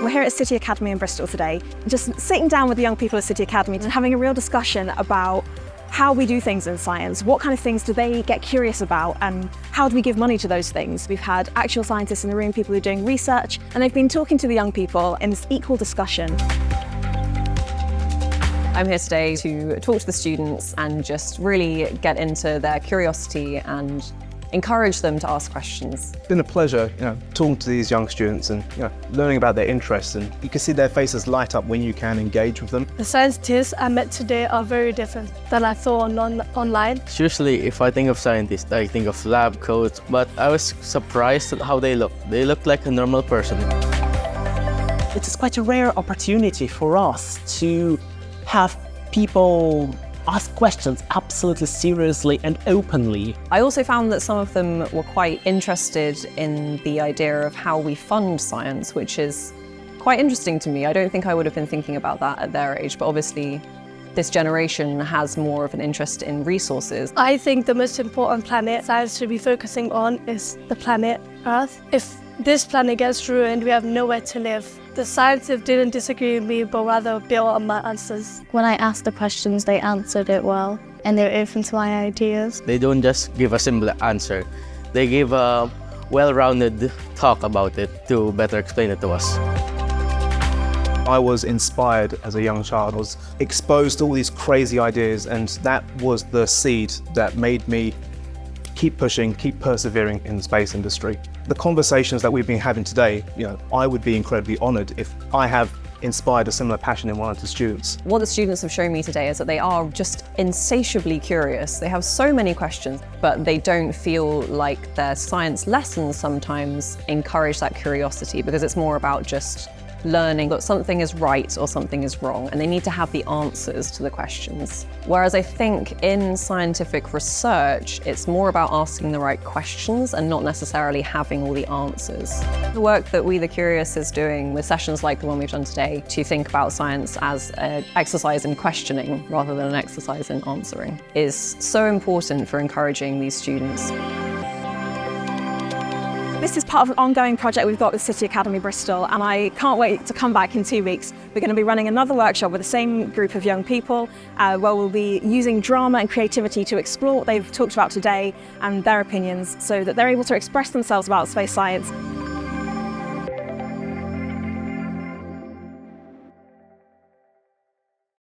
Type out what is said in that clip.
We're here at City Academy in Bristol today, just sitting down with the young people at City Academy and having a real discussion about how we do things in science, what kind of things do they get curious about, and how do we give money to those things. We've had actual scientists in the room, people who are doing research, and they've been talking to the young people in this equal discussion. I'm here today to talk to the students and just really get into their curiosity and encourage them to ask questions. It's been a pleasure, talking to these young students and learning about their interests, and you can see their faces light up when you can engage with them. The scientists I met today are very different than I saw online. Usually, if I think of scientists, I think of lab coats, but I was surprised at how they look. They look like a normal person. It is quite a rare opportunity for us to have people ask questions absolutely seriously and openly. I also found that some of them were quite interested in the idea of how we fund science, which is quite interesting to me. I don't think I would have been thinking about that at their age, but obviously this generation has more of an interest in resources. I think the most important planet science should be focusing on is the planet Earth. If this planet gets ruined, we have nowhere to live. The scientists didn't disagree with me, but rather built on my answers. When I asked the questions, they answered it well, and they're open to my ideas. They don't just give a simple answer. They give a well-rounded talk about it to better explain it to us. I was inspired as a young child. I was exposed to all these crazy ideas, and that was the seed that made me keep pushing, keep persevering in the space industry. The conversations that we've been having today, I would be incredibly honored if I have inspired a similar passion in one of the students. What the students have shown me today is that they are just insatiably curious. They have so many questions, but they don't feel like their science lessons sometimes encourage that curiosity, because it's more about just learning that something is right or something is wrong, and they need to have the answers to the questions. Whereas I think in scientific research, it's more about asking the right questions and not necessarily having all the answers. The work that We the Curious is doing with sessions like the one we've done today to think about science as an exercise in questioning rather than an exercise in answering is so important for encouraging these students. This is part of an ongoing project we've got with City Academy Bristol, and I can't wait to come back in 2 weeks. We're going to be running another workshop with the same group of young people where we'll be using drama and creativity to explore what they've talked about today and their opinions so that they're able to express themselves about space science.